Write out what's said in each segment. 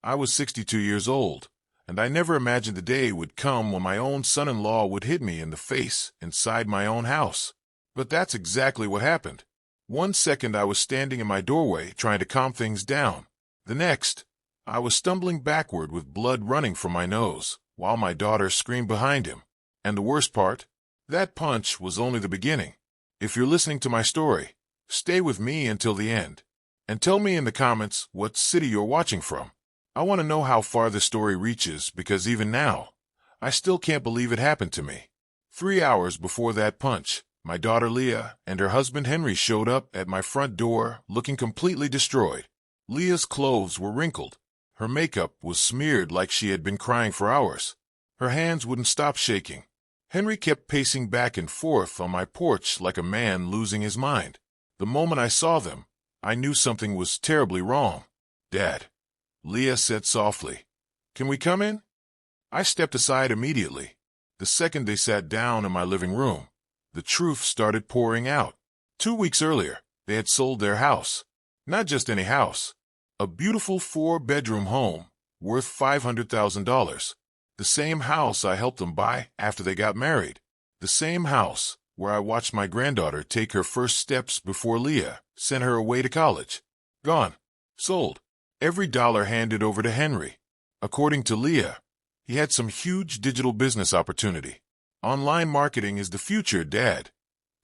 I was 62 years old, and I never imagined the day would come when my own son-in-law would hit me in the face inside my own house. But that's exactly what happened. One second I was standing in my doorway trying to calm things down. The next, I was stumbling backward with blood running from my nose, while my daughter screamed behind him. And the worst part? That punch was only the beginning. If you're listening to my story, stay with me until the end. And tell me in the comments what city you're watching from. I want to know how far this story reaches because even now, I still can't believe it happened to me. 3 hours before that punch, my daughter Leah and her husband Henry showed up at my front door looking completely destroyed. Leah's clothes were wrinkled. Her makeup was smeared like she had been crying for hours. Her hands wouldn't stop shaking. Henry kept pacing back and forth on my porch like a man losing his mind. The moment I saw them, I knew something was terribly wrong. "Dad," Leah said softly, "can we come in?" I stepped aside immediately. The second they sat down in my living room, the truth started pouring out. 2 weeks earlier, they had sold their house. Not just any house. A beautiful 4-bedroom home worth $500,000. The same house I helped them buy after they got married. The same house where I watched my granddaughter take her first steps before Leah sent her away to college. Gone. Sold. Every dollar handed over to Henry. According to Leah, he had some huge digital business opportunity. "Online marketing is the future, Dad,"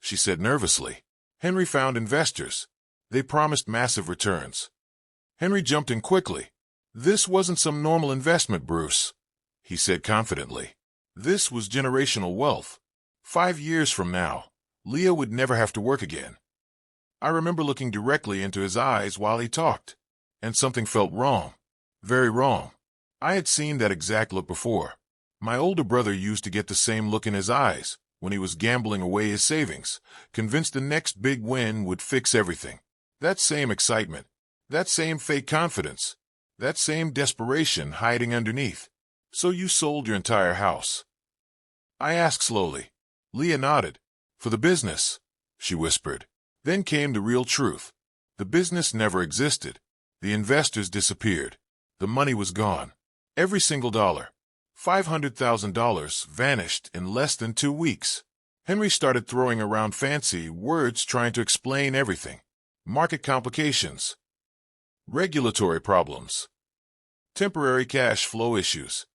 she said nervously. Henry found investors. They promised massive returns. Henry jumped in quickly. "This wasn't some normal investment, Bruce," he said confidently. "This was generational wealth. 5 years from now, Leah would never have to work again." I remember looking directly into his eyes while he talked, and something felt wrong. Very wrong. I had seen that exact look before. My older brother used to get the same look in his eyes when he was gambling away his savings, convinced the next big win would fix everything. That same excitement, that same fake confidence, that same desperation hiding underneath. "So you sold your entire house?" I asked slowly. Leah nodded. "For the business," she whispered. Then came the real truth. The business never existed. The investors disappeared. The money was gone. Every single dollar. $500,000 vanished in less than 2 weeks. Henry started throwing around fancy words trying to explain everything. Market complications. Regulatory problems. Temporary cash flow issues.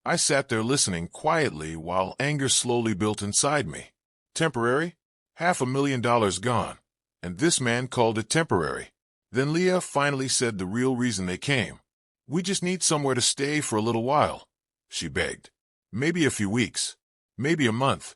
I sat there listening quietly while anger slowly built inside me. Temporary? $500,000 gone. And this man called it temporary. Then Leah finally said the real reason they came. "We just need somewhere to stay for a little while," she begged. "Maybe a few weeks. Maybe a month."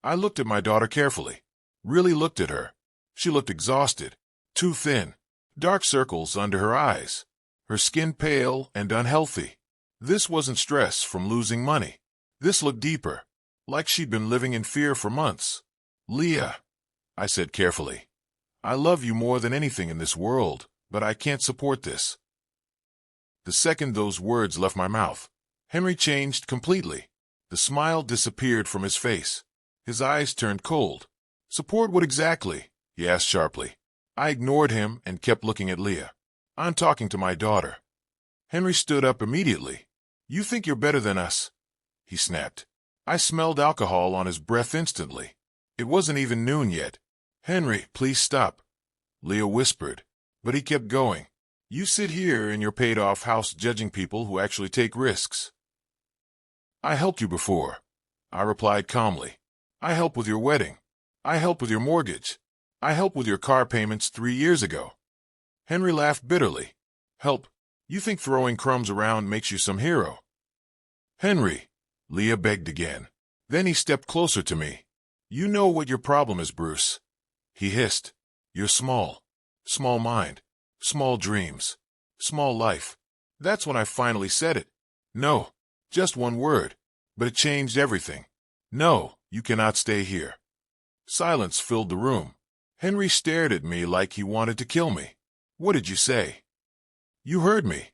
I looked at my daughter carefully. Really looked at her. She looked exhausted. Too thin. Dark circles under her eyes. Her skin pale and unhealthy. This wasn't stress from losing money. This looked deeper. Like she'd been living in fear for months. "Leah," I said carefully, "I love you more than anything in this world, but I can't support this." The second those words left my mouth, Henry changed completely. The smile disappeared from his face. His eyes turned cold. "Support what exactly?" he asked sharply. I ignored him and kept looking at Leah. "I'm talking to my daughter." Henry stood up immediately. "You think you're better than us?" he snapped. I smelled alcohol on his breath instantly. It wasn't even noon yet. "Henry, please stop," Leah whispered. But he kept going. "You sit here in your paid-off house judging people who actually take risks." "I helped you before," I replied calmly. "I helped with your wedding. I helped with your mortgage. I helped with your car payments 3 years ago." Henry laughed bitterly. "Help? You think throwing crumbs around makes you some hero?" "Henry," Leah begged again. Then he stepped closer to me. "You know what your problem is, Bruce," he hissed. "You're small. Small mind. Small dreams. Small life." That's when I finally said it. No. Just one word. But it changed everything. "No, you cannot stay here." Silence filled the room. Henry stared at me like he wanted to kill me. "What did you say?" "You heard me,"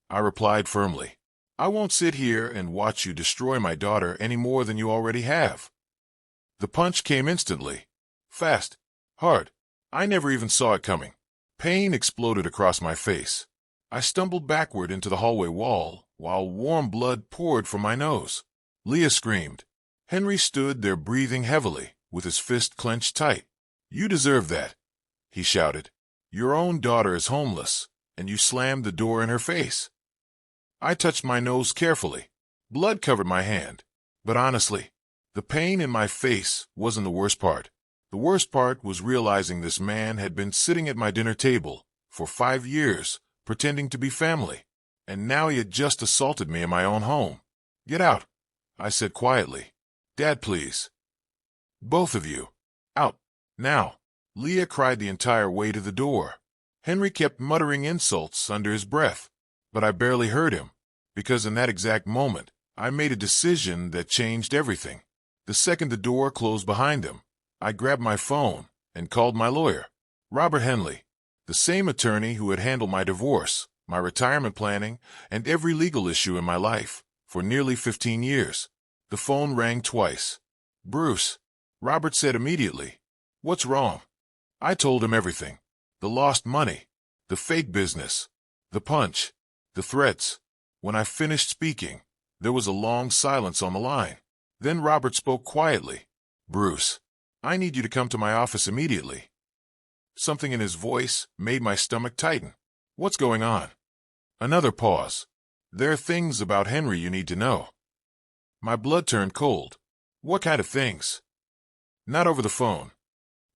I replied firmly. "I won't sit here and watch you destroy my daughter any more than you already have." The punch came instantly. Fast. Hard. I never even saw it coming. Pain exploded across my face. I stumbled backward into the hallway wall, while warm blood poured from my nose. Leah screamed. Henry stood there breathing heavily, with his fist clenched tight. "You deserve that," he shouted. "Your own daughter is homeless, and you slammed the door in her face." I touched my nose carefully. Blood covered my hand. But honestly, the pain in my face wasn't the worst part. The worst part was realizing this man had been sitting at my dinner table for 5 years, pretending to be family, and now he had just assaulted me in my own home. "Get out," I said quietly. "Dad, please. Both of you. Out. Now." Leah cried the entire way to the door. Henry kept muttering insults under his breath, but I barely heard him, because in that exact moment, I made a decision that changed everything. The second the door closed behind him, I grabbed my phone and called my lawyer, Robert Henley, the same attorney who had handled my divorce, my retirement planning, and every legal issue in my life for nearly 15 years. The phone rang twice. "Bruce," Robert said immediately. "What's wrong?" I told him everything. The lost money, the fake business, the punch, the threats. When I finished speaking, there was a long silence on the line. Then Robert spoke quietly. "Bruce, I need you to come to my office immediately." Something in his voice made my stomach tighten. "What's going on?" Another pause. "There are things about Henry you need to know." My blood turned cold. "What kind of things?" "Not over the phone."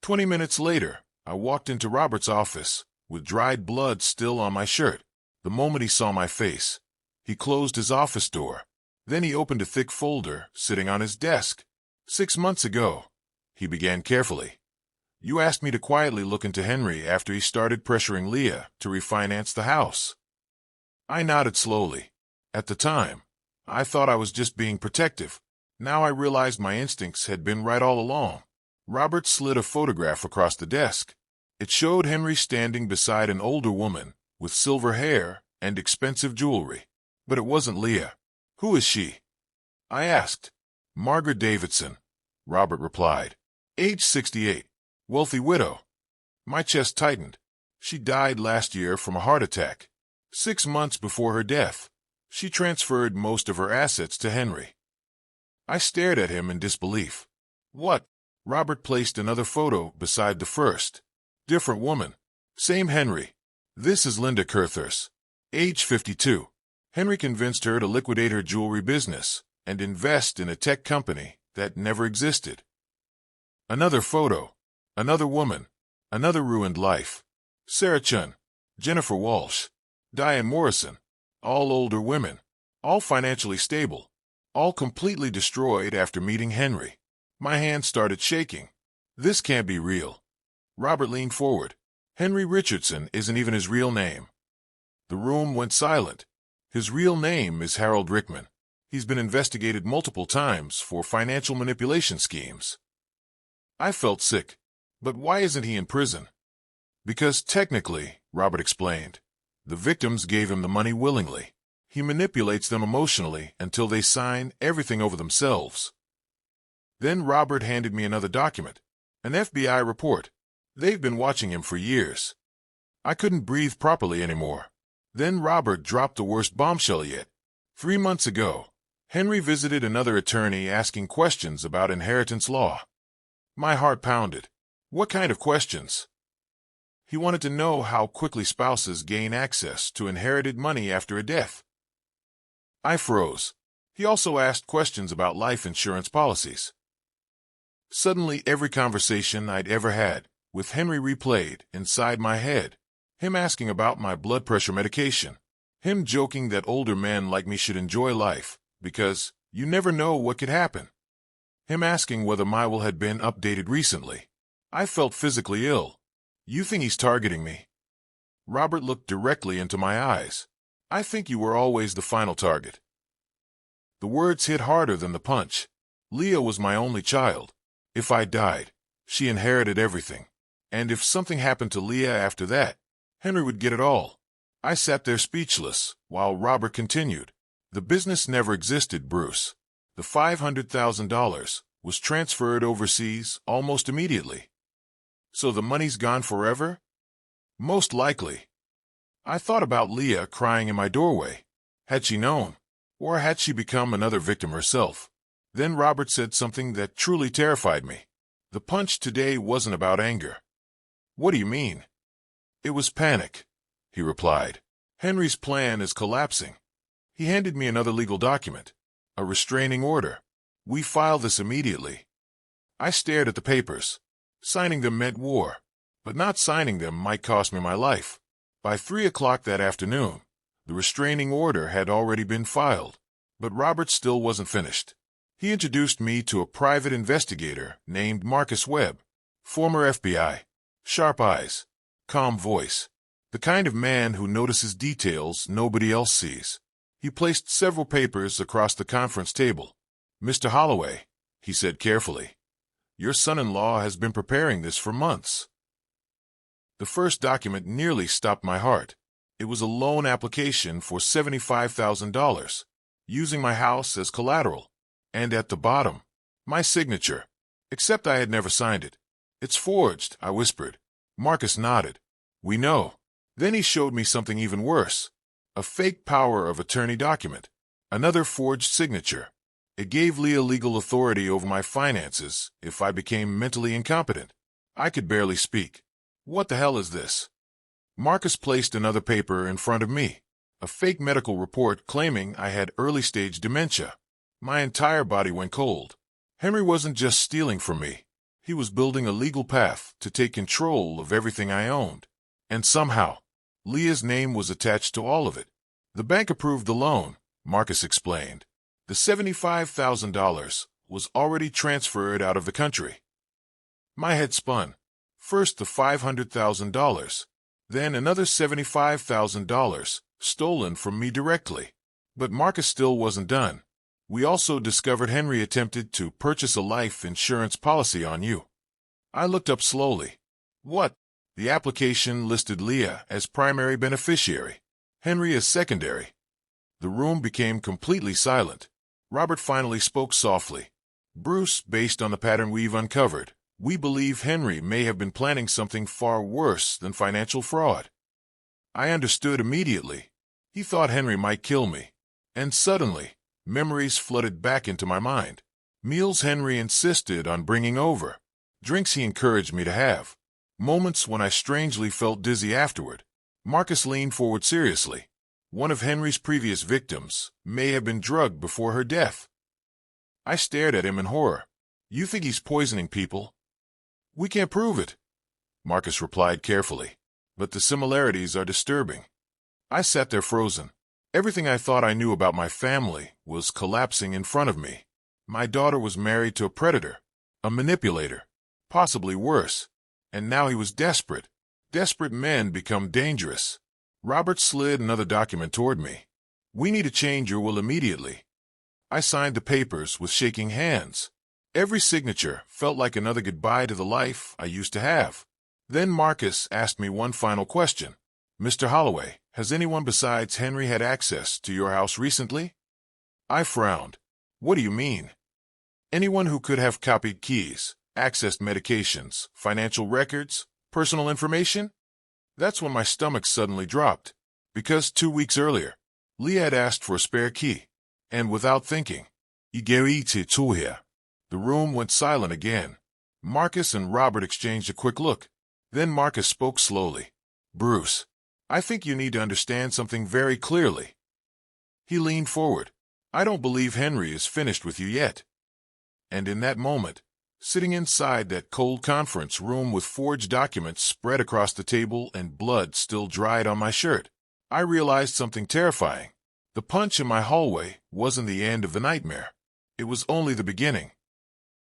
20 minutes later, I walked into Robert's office, with dried blood still on my shirt. The moment he saw my face, he closed his office door. Then he opened a thick folder sitting on his desk. "6 months ago," he began carefully, "you asked me to quietly look into Henry after he started pressuring Leah to refinance the house." I nodded slowly. At the time, I thought I was just being protective. Now I realized my instincts had been right all along. Robert slid a photograph across the desk. It showed Henry standing beside an older woman with silver hair and expensive jewelry. But it wasn't Leah. "Who is she?" I asked. "Margaret Davidson," Robert replied. "Age 68. Wealthy widow." My chest tightened. She died last year from a heart attack. 6 months before her death, she transferred most of her assets to Henry. I stared at him in disbelief. "What?" Robert placed another photo beside the first. "Different woman. Same Henry. This is Linda Kurthers. Age 52. Henry convinced her to liquidate her jewelry business and invest in a tech company that never existed." Another photo. Another woman. Another ruined life. Sarah Chun, Jennifer Walsh, Diane Morrison. All older women. All financially stable. All completely destroyed after meeting Henry. My hands started shaking. "This can't be real." Robert leaned forward. "Henry Richardson isn't even his real name." The room went silent. His real name is Harold Rickman. He's been investigated multiple times for financial manipulation schemes. I felt sick. "But why isn't he in prison?" "Because technically," Robert explained, "the victims gave him the money willingly. He manipulates them emotionally until they sign everything over themselves." Then Robert handed me another document, an FBI report. They've been watching him for years. I couldn't breathe properly anymore. Then Robert dropped the worst bombshell yet. 3 months ago, Henry visited another attorney asking questions about inheritance law. My heart pounded. What kind of questions? He wanted to know how quickly spouses gain access to inherited money after a death. I froze. He also asked questions about life insurance policies. Suddenly, every conversation I'd ever had with Henry replayed inside my head. Him asking about my blood pressure medication. Him joking that older men like me should enjoy life, because you never know what could happen. Him asking whether my will had been updated recently. I felt physically ill. "You think he's targeting me?" Robert looked directly into my eyes. "I think you were always the final target." The words hit harder than the punch. Leah was my only child. If I died, she inherited everything. And if something happened to Leah after that, Henry would get it all. I sat there speechless, while Robert continued. "The business never existed, Bruce. The $500,000 was transferred overseas almost immediately." "So the money's gone forever?" "Most likely." I thought about Leah crying in my doorway. Had she known? Or had she become another victim herself? Then Robert said something that truly terrified me. The punch today wasn't about anger. What do you mean? It was panic, he replied. Henry's plan is collapsing. He handed me another legal document, a restraining order. We file this immediately. I stared at the papers. Signing them meant war, but not signing them might cost me my life. By 3 o'clock that afternoon, the restraining order had already been filed, but Robert still wasn't finished. He introduced me to a private investigator named Marcus Webb, former FBI, sharp eyes, calm voice, the kind of man who notices details nobody else sees. He placed several papers across the conference table. "Mr. Holloway," he said carefully, "your son-in-law has been preparing this for months." The first document nearly stopped my heart. It was a loan application for $75,000, using my house as collateral. And at the bottom, my signature, except I had never signed it. "It's forged," I whispered. Marcus nodded. "We know." Then he showed me something even worse, a fake power of attorney document, another forged signature. It gave Leah legal authority over my finances if I became mentally incompetent. I could barely speak. "What the hell is this?" Marcus placed another paper in front of me, a fake medical report claiming I had early-stage dementia. My entire body went cold. Henry wasn't just stealing from me. He was building a legal path to take control of everything I owned. And somehow, Leah's name was attached to all of it. The bank approved the loan, Marcus explained. The $75,000 was already transferred out of the country. My head spun. First the $500,000, then another $75,000 stolen from me directly. But Marcus still wasn't done. We also discovered Henry attempted to purchase a life insurance policy on you. I looked up slowly. What? The application listed Leah as primary beneficiary, Henry as secondary. The room became completely silent. Robert finally spoke softly. "Bruce, based on the pattern we've uncovered, we believe Henry may have been planning something far worse than financial fraud." I understood immediately. He thought Henry might kill me. And suddenly, memories flooded back into my mind. Meals Henry insisted on bringing over. Drinks he encouraged me to have. Moments when I strangely felt dizzy afterward. Marcus leaned forward seriously. One of Henry's previous victims may have been drugged before her death. I stared at him in horror. "You think he's poisoning people?" "We can't prove it," Marcus replied carefully. "But the similarities are disturbing." I sat there frozen. Everything I thought I knew about my family was collapsing in front of me. My daughter was married to a predator, a manipulator, possibly worse. And now he was desperate. Desperate men become dangerous. Robert slid another document toward me. "We need to change your will immediately." I signed the papers with shaking hands. Every signature felt like another goodbye to the life I used to have. Then Marcus asked me one final question. "Mr. Holloway, has anyone besides Henry had access to your house recently?" I frowned. "What do you mean?" "Anyone who could have copied keys, accessed medications, financial records, personal information?" That's when my stomach suddenly dropped. Because 2 weeks earlier, Leah had asked for a spare key. And without thinking, "You gave it to her." The room went silent again. Marcus and Robert exchanged a quick look. Then Marcus spoke slowly. "Bruce, I think you need to understand something very clearly." He leaned forward. "I don't believe Henry is finished with you yet." And in that moment, sitting inside that cold conference room with forged documents spread across the table and blood still dried on my shirt, I realized something terrifying. The punch in my hallway wasn't the end of the nightmare. It was only the beginning.